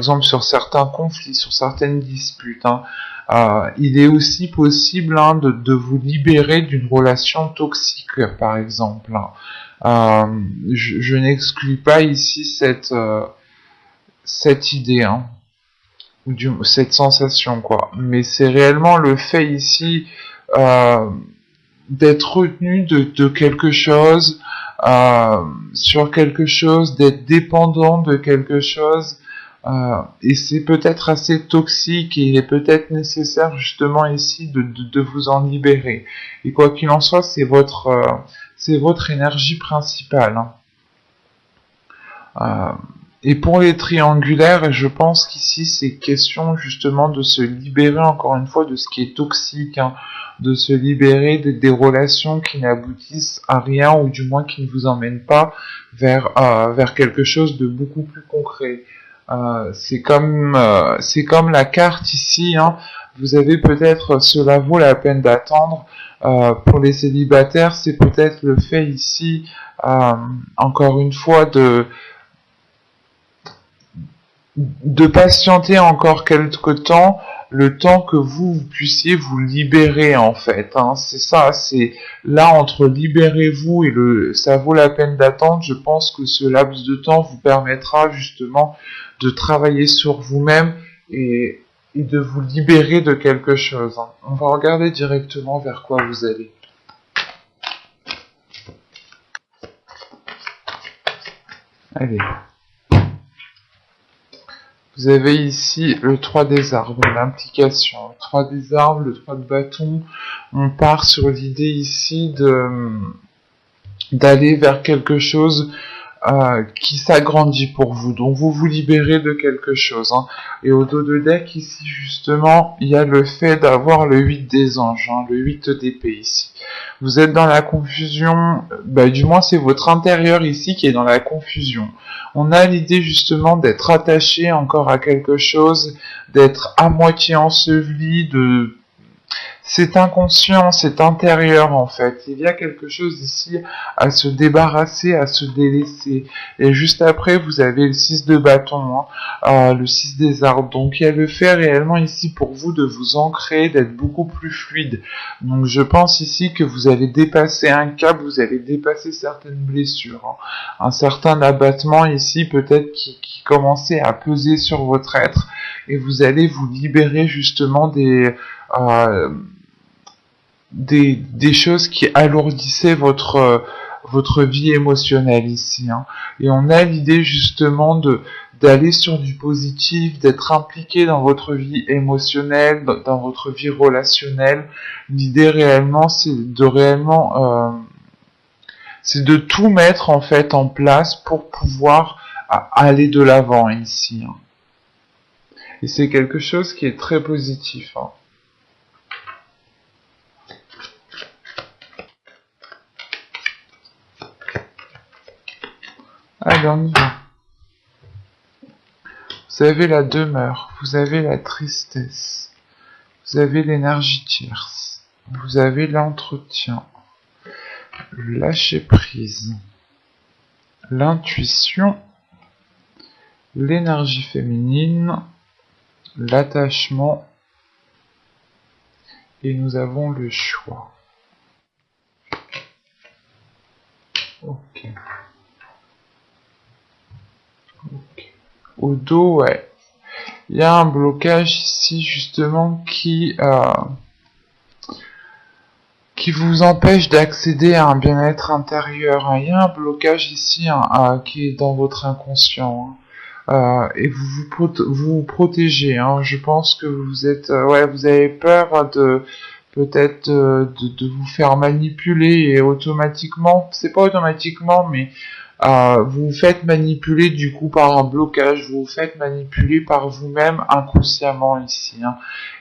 exemple sur certains conflits, sur certaines disputes. Il est aussi possible de vous libérer d'une relation toxique, par exemple. Je n'exclus pas ici cette idée, cette sensation, quoi. Mais c'est réellement le fait ici d'être retenu de quelque chose, sur quelque chose, d'être dépendant de quelque chose. Et c'est peut-être assez toxique et il est peut-être nécessaire justement ici de vous en libérer. Et quoi qu'il en soit, c'est votre énergie principale. Et pour les triangulaires, je pense qu'ici c'est question justement de se libérer encore une fois de ce qui est toxique, de se libérer des relations qui n'aboutissent à rien ou du moins qui ne vous emmènent pas vers quelque chose de beaucoup plus concret. C'est comme la carte ici. Vous avez peut-être cela vaut la peine d'attendre. Pour les célibataires, c'est peut-être le fait ici, encore une fois, de patienter encore quelque temps, le temps que vous puissiez vous libérer en fait. C'est ça, c'est là entre libérez-vous et ça vaut la peine d'attendre. Je pense que ce laps de temps vous permettra justement de travailler sur vous-même et de vous libérer de quelque chose. On va regarder directement vers quoi vous allez. Allez. Vous avez ici le 3 des arbres, l'implication. Le 3 des arbres, le 3 de bâton, on part sur l'idée ici d'aller vers quelque chose qui s'agrandit pour vous. Donc vous vous libérez de quelque chose. Et au dos de deck, ici justement, il y a le fait d'avoir le 8 des anges, le 8 d'épée ici. Vous êtes dans la confusion, du moins c'est votre intérieur ici qui est dans la confusion. On a l'idée justement d'être attaché encore à quelque chose, d'être à moitié enseveli, c'est inconscient, c'est intérieur en fait. Il y a quelque chose ici à se débarrasser, à se délaisser. Et juste après, vous avez le 6 de bâton, le 6 des arbres. Donc il y a le fait réellement ici pour vous de vous ancrer, d'être beaucoup plus fluide. Donc je pense ici que vous allez dépasser un cap, vous allez dépasser certaines blessures. Un certain abattement ici peut-être qui commençait à peser sur votre être. Et vous allez vous libérer justement des choses qui alourdissaient votre vie émotionnelle ici. Et on a l'idée justement d'aller sur du positif, d'être impliqué dans votre vie émotionnelle, dans votre vie relationnelle. L'idée réellement, c'est de tout mettre en fait en place pour pouvoir aller de l'avant ici. Et c'est quelque chose qui est très positif. Allez, on y va. Vous avez la demeure, vous avez la tristesse, vous avez l'énergie tierce, vous avez l'entretien, le lâcher prise, l'intuition, l'énergie féminine, l'attachement, et nous avons le choix. Ok. Au dos, ouais. Il y a un blocage ici justement qui vous empêche d'accéder à un bien-être intérieur. Il y a un blocage ici qui est dans votre inconscient. Et vous vous protégez. Je pense que vous êtes, vous avez peur de peut-être de vous faire manipuler et automatiquement, c'est pas automatiquement, mais vous vous faites manipuler du coup par un blocage, vous vous faites manipuler par vous-même inconsciemment ici.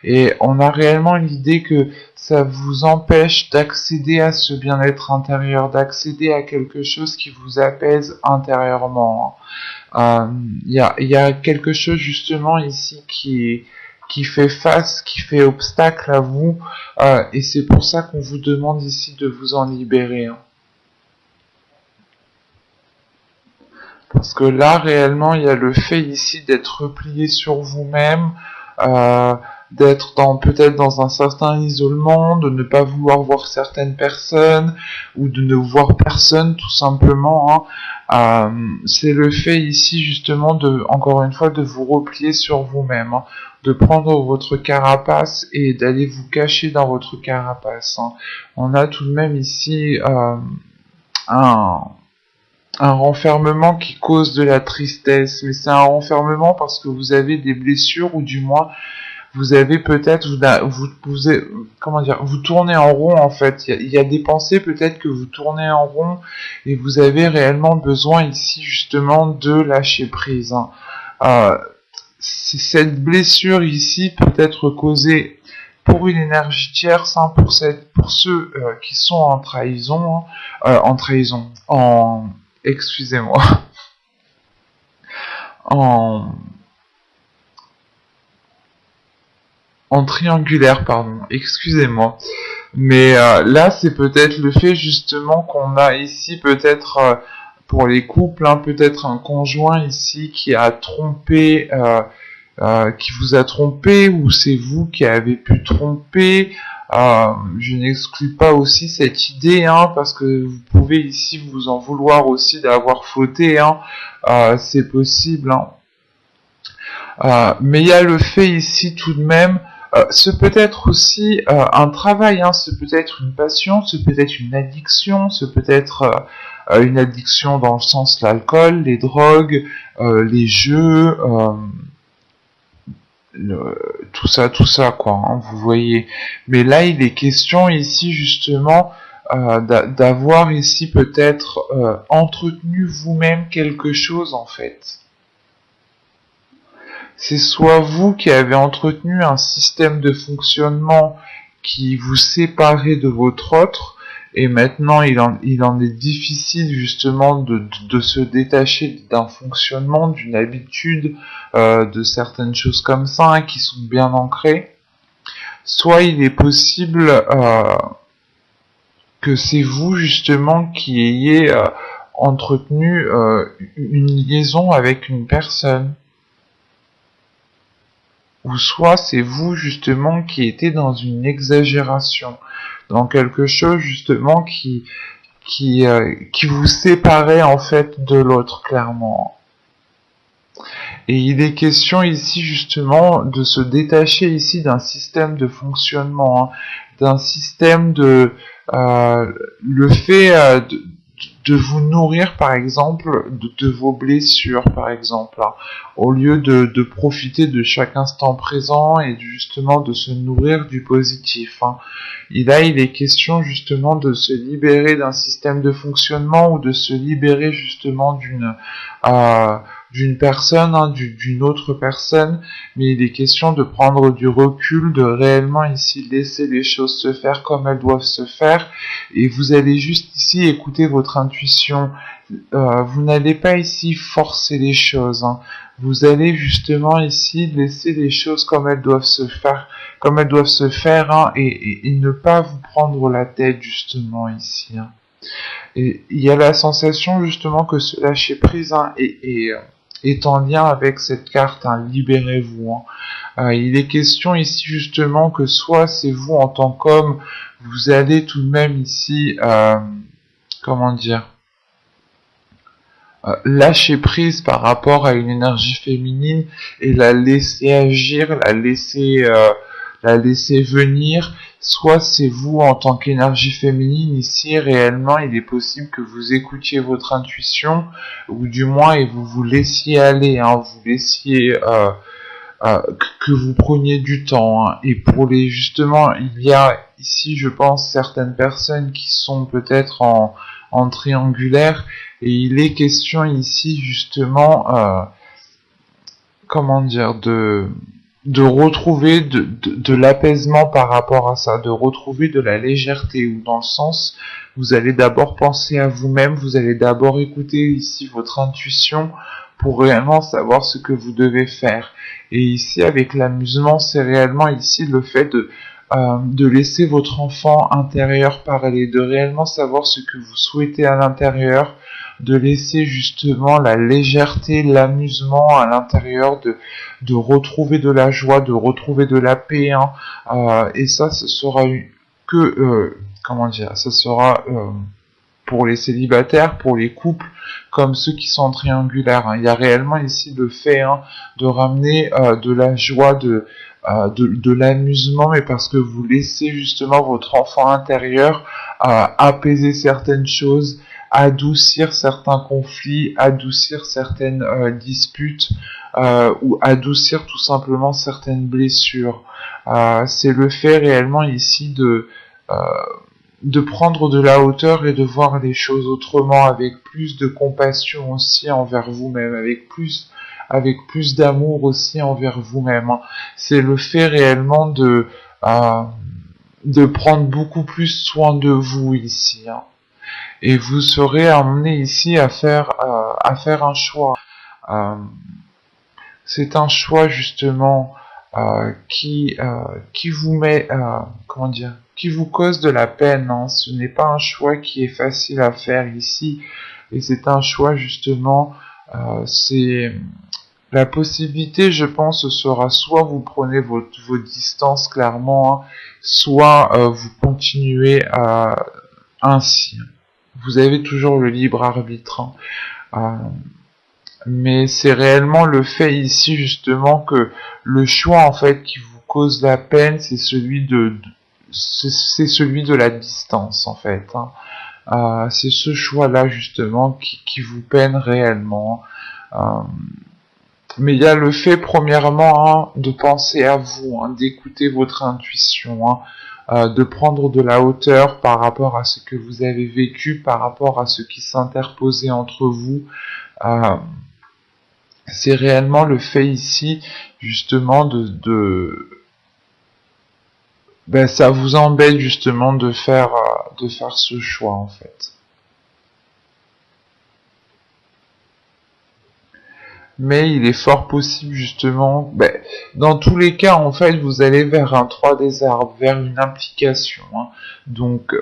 Et on a réellement l'idée que ça vous empêche d'accéder à ce bien-être intérieur, d'accéder à quelque chose qui vous apaise intérieurement. Il y a quelque chose justement ici qui fait face, qui fait obstacle à vous, et c'est pour ça qu'on vous demande ici de vous en libérer. Parce que là, réellement, il y a le fait ici d'être replié sur vous-même, euh, d'être peut-être dans un certain isolement, de ne pas vouloir voir certaines personnes, ou de ne voir personne tout simplement. Hein. C'est le fait ici justement encore une fois, de vous replier sur vous-même, hein, de prendre votre carapace et d'aller vous cacher dans votre carapace. Hein. On a tout de même ici un un renfermement qui cause de la tristesse, mais c'est un renfermement parce que vous avez des blessures, ou du moins vous avez peut-être comment dire, vous tournez en rond en fait. Il y a des pensées peut-être que vous tournez en rond, et vous avez réellement besoin ici justement de lâcher prise. Hein. Euh, cette blessure ici peut être causée pour une énergie tierce, hein, pour ceux qui sont en trahison, hein, excusez-moi, en, en triangulaire, pardon, excusez-moi. Mais là, c'est peut-être le fait justement qu'on a ici peut-être pour les couples, hein, peut-être un conjoint ici qui a trompé, qui vous a trompé, ou c'est vous qui avez pu tromper. Je n'exclus pas aussi cette idée, hein, parce que vous pouvez ici vous en vouloir aussi d'avoir fauté, hein, c'est possible. Hein. Mais il y a le fait ici tout de même, ce peut être aussi un travail, hein, ce peut être une passion, ce peut être une addiction, ce peut être une addiction dans le sens l'alcool, les drogues, les jeux, tout ça quoi, hein, vous voyez. Mais là il est question ici justement d'avoir ici peut-être entretenu vous-même quelque chose en fait. C'est soit vous qui avez entretenu un système de fonctionnement qui vous séparait de votre autre, et maintenant il en est difficile justement de se détacher d'un fonctionnement, d'une habitude, de certaines choses comme ça, hein, qui sont bien ancrées. Soit il est possible que c'est vous justement qui ayez entretenu une liaison avec une personne. Ou soit c'est vous justement qui étiez dans une exagération, dans quelque chose justement qui vous séparait en fait de l'autre, clairement. Et il est question ici justement de se détacher ici d'un système de fonctionnement, hein, d'un système de le fait de vous nourrir par exemple de vos blessures par exemple, hein, au lieu de profiter de chaque instant présent et justement de se nourrir du positif. Hein. Et là il est question justement de se libérer d'un système de fonctionnement, ou de se libérer justement d'une personne, hein, d'une autre personne, mais il est question de prendre du recul, de réellement ici laisser les choses se faire comme elles doivent se faire, et vous allez juste ici écouter votre intuition. Vous n'allez pas ici forcer les choses, hein. Vous allez justement ici laisser les choses comme elles doivent se faire, hein, et ne pas vous prendre la tête justement ici. Hein. Et il y a la sensation justement que ce lâcher prise, hein, est en lien avec cette carte, hein, libérez-vous. Hein. Il est question ici justement que soit c'est vous en tant qu'homme, vous allez tout de même ici, comment dire, lâcher prise par rapport à une énergie féminine et la laisser agir, la laisser venir. Soit c'est vous en tant qu'énergie féminine ici, réellement il est possible que vous écoutiez votre intuition, ou du moins et vous vous laissiez aller, hein, vous laissiez que vous preniez du temps. Hein. Et pour les justement, il y a ici je pense certaines personnes qui sont peut-être en triangulaire, et il est question ici justement comment dire, de retrouver de l'apaisement par rapport à ça, de retrouver de la légèreté, ou dans le sens, vous allez d'abord penser à vous-même, vous allez d'abord écouter ici votre intuition pour réellement savoir ce que vous devez faire. Et ici, avec l'amusement, c'est réellement ici le fait de laisser votre enfant intérieur parler, de réellement savoir ce que vous souhaitez à l'intérieur, de laisser justement la légèreté, l'amusement à l'intérieur, de retrouver de la joie, de retrouver de la paix, hein. Et ça, ce sera comment dire, ce sera pour les célibataires, pour les couples, comme ceux qui sont triangulaires, hein. Il y a réellement ici le fait, hein, de ramener de la joie, de l'amusement, mais parce que vous laissez justement votre enfant intérieur apaiser certaines choses, adoucir certains conflits, adoucir certaines disputes, ou adoucir tout simplement certaines blessures. C'est le fait réellement ici de prendre de la hauteur et de voir les choses autrement, avec plus de compassion aussi envers vous-même, avec plus d'amour aussi envers vous-même. C'est le fait réellement de prendre beaucoup plus soin de vous ici, hein. Et vous serez amené ici à faire un choix. Euh, c'est un choix justement qui vous met, comment dire, qui vous cause de la peine, hein. Ce n'est pas un choix qui est facile à faire ici, et c'est un choix justement, c'est la possibilité, je pense, sera soit vous prenez vos distances clairement, hein, soit vous continuez ainsi. Vous avez toujours le libre arbitre, hein. Mais c'est réellement le fait ici justement que le choix en fait qui vous cause la peine, c'est celui de la distance en fait, hein. C'est ce choix-là justement qui vous peine réellement. Mais il y a le fait premièrement, hein, de penser à vous, hein, d'écouter votre intuition, hein, de prendre de la hauteur par rapport à ce que vous avez vécu, par rapport à ce qui s'interposait entre vous. Euh, c'est réellement le fait ici, justement, ben, ça vous embête justement de faire ce choix en fait. Mais il est fort possible justement, ben, dans tous les cas en fait, vous allez vers un 3 des arbres, vers une implication, hein. Donc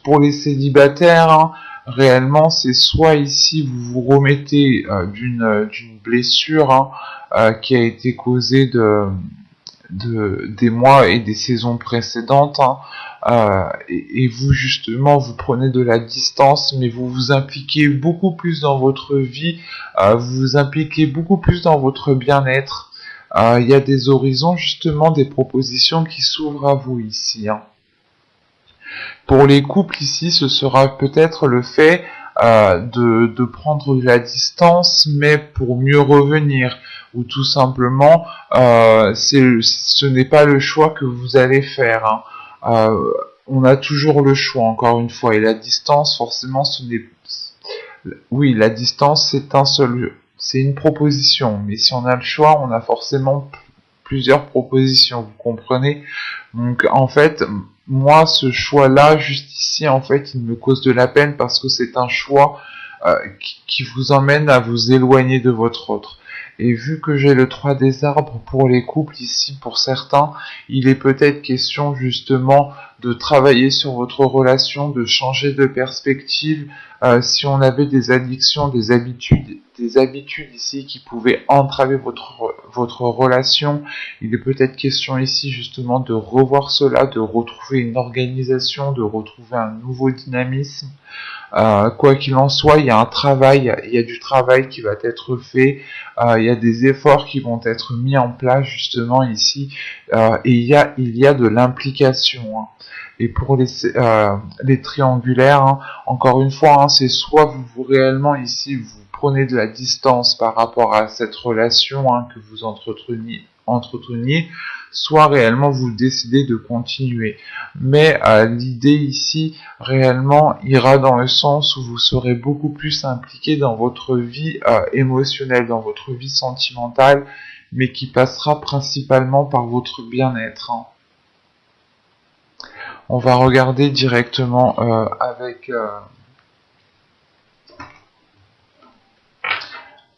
pour les célibataires, hein, réellement c'est soit ici vous vous remettez d'une blessure, hein, qui a été causée des mois et des saisons précédentes, hein, et vous justement vous prenez de la distance, mais vous vous impliquez beaucoup plus dans votre vie, vous vous impliquez beaucoup plus dans votre bien-être. Il y a des horizons justement, des propositions qui s'ouvrent à vous ici, hein. Pour les couples ici, ce sera peut-être le fait de prendre de la distance, mais pour mieux revenir, ou tout simplement, ce n'est pas le choix que vous allez faire, hein. On a toujours le choix, encore une fois, et la distance, forcément, ce n'est... Oui, la distance, c'est une proposition, mais si on a le choix, on a forcément plusieurs propositions, vous comprenez? Donc en fait, moi ce choix-là, juste ici, en fait, il me cause de la peine parce que c'est un choix qui vous emmène à vous éloigner de votre autre. Et vu que j'ai le 3 des arbres pour les couples ici, pour certains, il est peut-être question justement de travailler sur votre relation, de changer de perspective. Si on avait des addictions, des habitudes ici qui pouvaient entraver votre relation, il est peut-être question ici justement de revoir cela, de retrouver une organisation, de retrouver un nouveau dynamisme. Quoi qu'il en soit, il y a un travail, il y a du travail qui va être fait, il y a des efforts qui vont être mis en place justement ici, et il y a de l'implication, hein. Et pour les triangulaires, hein, encore une fois, hein, c'est soit vous réellement ici vous prenez de la distance par rapport à cette relation, hein, que vous entreteniez, soit réellement vous décidez de continuer. Mais l'idée ici réellement ira dans le sens où vous serez beaucoup plus impliqué dans votre vie émotionnelle, dans votre vie sentimentale, mais qui passera principalement par votre bien-être, hein. On va regarder directement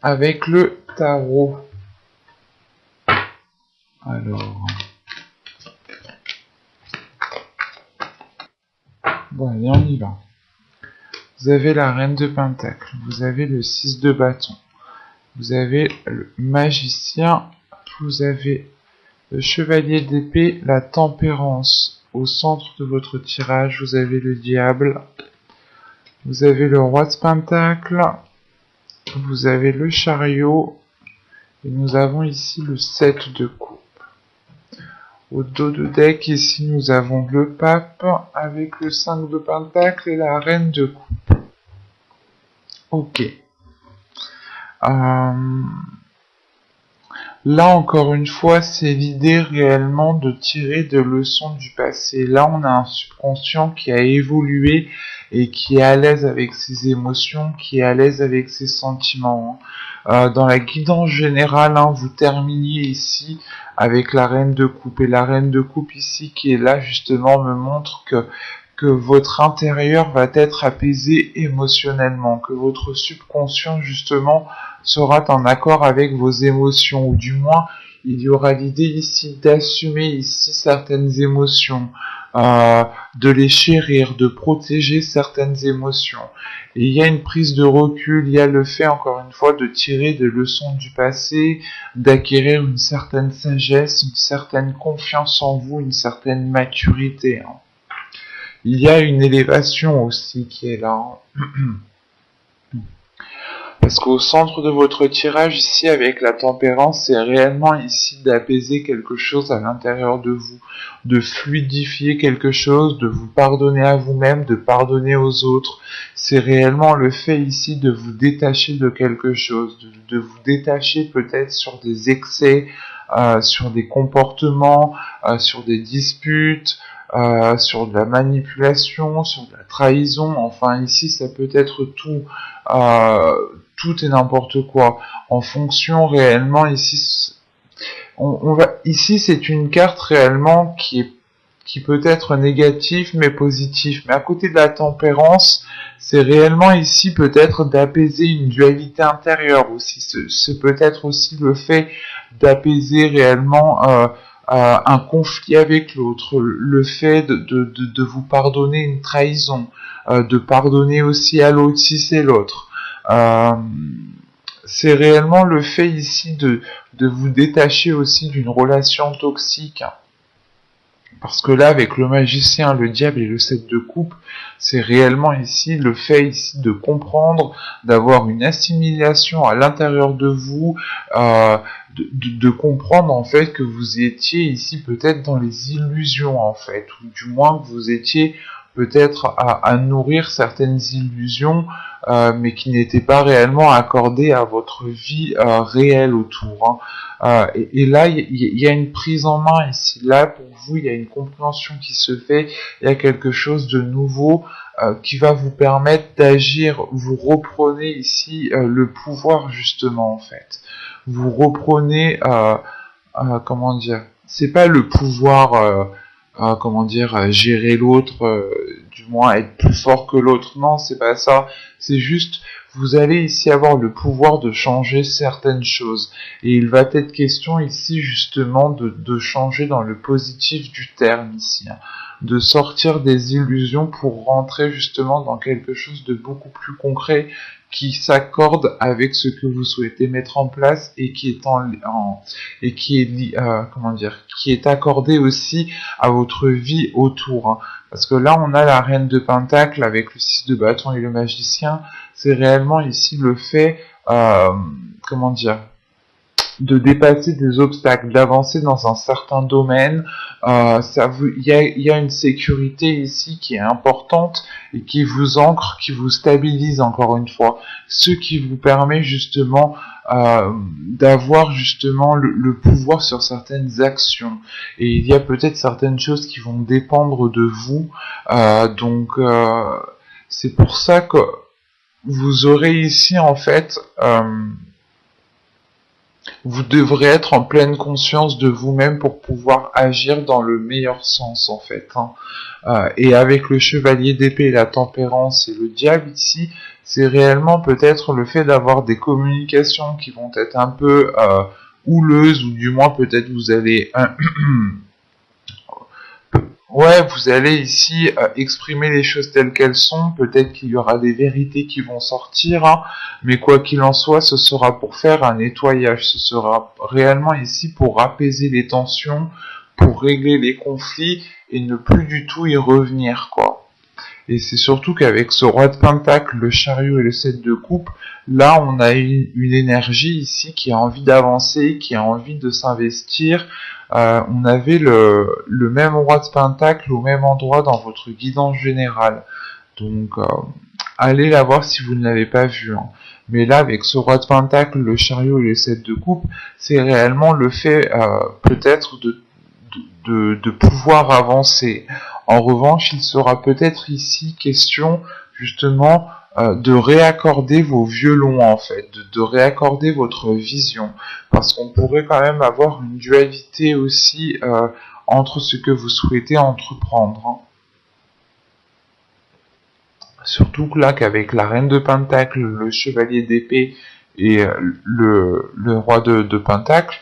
avec le tarot. Alors, bon, allez, on y va. vous avez la reine de pentacle, vous avez le 6 de bâton, vous avez le magicien, vous avez le chevalier d'épée, la tempérance. Au centre de votre tirage, vous avez le diable, vous avez le roi de pentacle, vous avez le chariot, et nous avons ici le 7 de coupe. Au dos de deck, ici, nous avons le pape avec le 5 de pentacle et la reine de coupe. Ok. Là, encore une fois, c'est l'idée réellement de tirer des leçons du passé. Là, on a un subconscient qui a évolué et qui est à l'aise avec ses émotions, qui est à l'aise avec ses sentiments. Dans la guidance générale, vous terminiez ici avec la reine de coupe. Et la reine de coupe ici, qui est là, justement, me montre que votre intérieur va être apaisé émotionnellement, que votre subconscient, justement, sera en accord avec vos émotions, ou du moins, il y aura l'idée ici d'assumer ici certaines émotions, de les chérir, de protéger certaines émotions. Et il y a une prise de recul, il y a le fait, encore une fois, de tirer des leçons du passé, d'acquérir une certaine sagesse, une certaine confiance en vous, une certaine maturité. Il y a une élévation aussi qui est là. Parce qu'au centre de votre tirage ici avec la tempérance, c'est réellement ici d'apaiser quelque chose à l'intérieur de vous, de fluidifier quelque chose, de vous pardonner à vous-même, de pardonner aux autres. C'est réellement le fait ici de vous détacher de quelque chose, de vous détacher peut-être sur des excès, sur des comportements, sur des disputes, sur de la manipulation, sur de la trahison. Enfin ici ça peut être tout. Tout et n'importe quoi, en fonction réellement ici, ici c'est une carte réellement qui peut être négative mais positive, mais à côté de la tempérance, c'est réellement ici peut-être d'apaiser une dualité intérieure aussi, c'est peut-être aussi le fait d'apaiser réellement un conflit avec l'autre, le fait de vous pardonner une trahison, de pardonner aussi à l'autre si c'est l'autre. C'est réellement le fait ici de vous détacher aussi d'une relation toxique. Parce que là, avec le magicien, le diable et le 7 de coupe, c'est réellement ici le fait ici de comprendre, d'avoir une assimilation à l'intérieur de vous, de comprendre en fait que vous étiez ici peut-être dans les illusions en fait, ou du moins que vous étiez peut-être à nourrir certaines illusions, mais qui n'étaient pas réellement accordées à votre vie réelle autour. Et là, il y a une prise en main ici. Là, pour vous, il y a une compréhension qui se fait. Il y a quelque chose de nouveau qui va vous permettre d'agir. Vous reprenez ici le pouvoir, justement, en fait. Vous reprenez, comment dire, c'est pas le pouvoir, comment dire, gérer l'autre, du moins être plus fort que l'autre. Non, c'est pas ça. C'est juste, vous allez ici avoir le pouvoir de changer certaines choses. Et il va être question ici justement de changer dans le positif du terme ici. De sortir des illusions pour rentrer justement dans quelque chose de beaucoup plus concret qui s'accorde avec ce que vous souhaitez mettre en place et qui est qui est accordé aussi à votre vie autour. Parce que là, on a la reine de pentacle avec le 6 de bâton et le magicien. C'est réellement ici le fait, de dépasser des obstacles, d'avancer dans un certain domaine. Il y a une sécurité ici qui est importante et qui vous ancre, qui vous stabilise encore une fois, ce qui vous permet justement d'avoir justement le pouvoir sur certaines actions. Et il y a peut-être certaines choses qui vont dépendre de vous, c'est pour ça que vous aurez ici en fait vous devrez être en pleine conscience de vous-même pour pouvoir agir dans le meilleur sens en fait. Et avec le chevalier d'épée, la tempérance et le diable ici, c'est réellement peut-être le fait d'avoir des communications qui vont être un peu houleuses, ou du moins peut-être vous allez Ouais, vous allez ici exprimer les choses telles qu'elles sont. Peut-être qu'il y aura des vérités qui vont sortir, hein, mais quoi qu'il en soit, ce sera pour faire un nettoyage. Ce sera réellement ici pour apaiser les tensions, pour régler les conflits et ne plus du tout y revenir, quoi. Et c'est surtout qu'avec ce roi de pentacle, le chariot et le 7 de coupe, là on a une énergie ici qui a envie d'avancer, qui a envie de s'investir. On avait le même roi de pentacle au même endroit dans votre guidance générale. Donc allez la voir si vous ne l'avez pas vu, hein. Mais là, avec ce roi de pentacle, le chariot et le 7 de coupe, c'est réellement le fait peut-être de pouvoir avancer. En revanche, il sera peut-être ici question justement de réaccorder vos violons en fait, de réaccorder votre vision, parce qu'on pourrait quand même avoir une dualité aussi entre ce que vous souhaitez entreprendre, hein. Surtout que là, qu'avec la reine de pentacle, le chevalier d'épée et le roi de pentacle,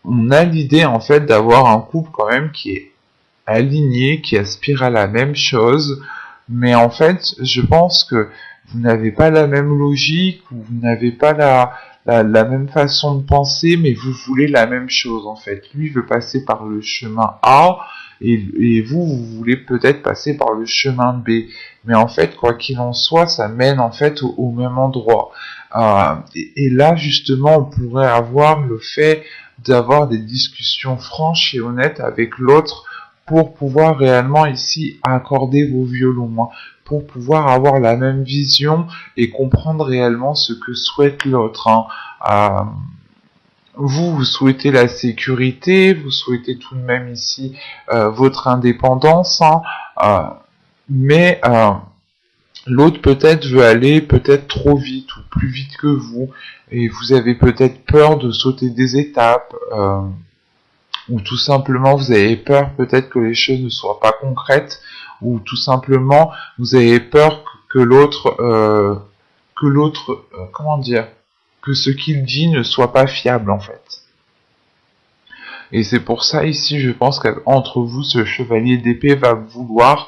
on a l'idée en fait d'avoir un couple quand même qui est aligné, qui aspire à la même chose, mais en fait, je pense que vous n'avez pas la même logique, ou vous n'avez pas la même façon de penser, mais vous voulez la même chose en fait. Lui veut passer par le chemin A, et vous voulez peut-être passer par le chemin B. Mais en fait, quoi qu'il en soit, ça mène en fait au même endroit. Et là, justement, on pourrait avoir le fait d'avoir des discussions franches et honnêtes avec l'autre pour pouvoir réellement ici accorder vos violons, hein, pour pouvoir avoir la même vision et comprendre réellement ce que souhaite l'autre, hein. Euh, vous souhaitez la sécurité, vous souhaitez tout de même ici votre indépendance, hein, mais l'autre peut-être veut aller peut-être trop vite ou plus vite que vous, et vous avez peut-être peur de sauter des étapes, ou tout simplement vous avez peur peut-être que les choses ne soient pas concrètes, ou tout simplement vous avez peur que l'autre, comment dire, que ce qu'il dit ne soit pas fiable en fait. Et c'est pour ça ici, je pense qu'entre vous, ce chevalier d'épée va pouvoir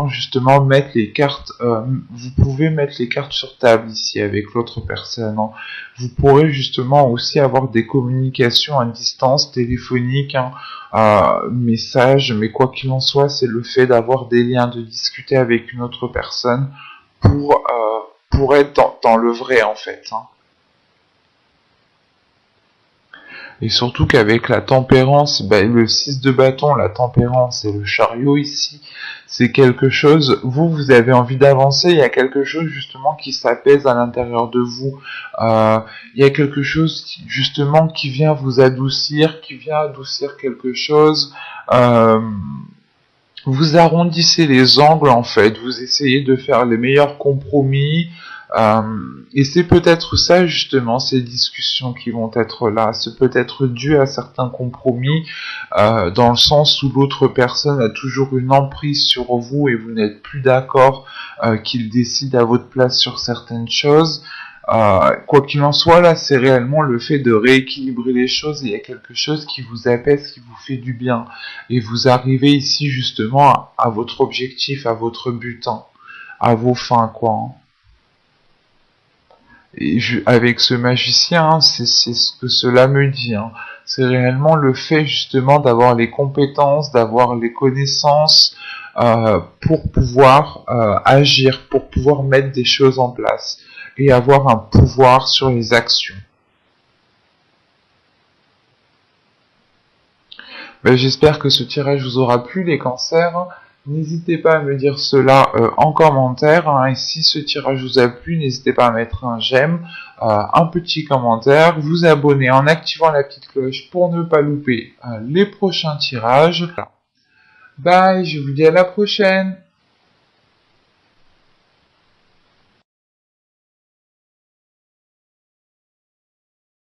justement mettre les cartes. Vous pouvez mettre les cartes sur table ici avec l'autre personne, hein. Vous pourrez justement aussi avoir des communications à distance, téléphoniques, hein, messages, mais quoi qu'il en soit, c'est le fait d'avoir des liens, de discuter avec une autre personne pour être dans le vrai en fait, hein. Et surtout qu'avec la tempérance, le 6 de bâton, la tempérance et le chariot ici, c'est quelque chose, vous avez envie d'avancer, il y a quelque chose justement qui s'apaise à l'intérieur de vous. Il y a quelque chose justement qui vient vous adoucir, qui vient adoucir quelque chose. Vous arrondissez les angles en fait, vous essayez de faire les meilleurs compromis. Et c'est peut-être ça justement, ces discussions qui vont être là. C'est peut-être dû à certains compromis, dans le sens où l'autre personne a toujours une emprise sur vous et vous n'êtes plus d'accord qu'il décide à votre place sur certaines choses. Quoi qu'il en soit, là, c'est réellement le fait de rééquilibrer les choses. Il y a quelque chose qui vous apaise, qui vous fait du bien. Et vous arrivez ici justement à votre objectif, à votre but, hein, à vos fins, quoi, hein. Et avec ce magicien, hein, c'est ce que cela me dit, hein. C'est réellement le fait justement d'avoir les compétences, d'avoir les connaissances pour pouvoir agir, pour pouvoir mettre des choses en place et avoir un pouvoir sur les actions. J'espère que ce tirage vous aura plu, les cancers. N'hésitez pas à me dire cela en commentaire, hein, et si ce tirage vous a plu, n'hésitez pas à mettre un j'aime, un petit commentaire, vous abonner en activant la petite cloche pour ne pas louper les prochains tirages. Bye, je vous dis à la prochaine.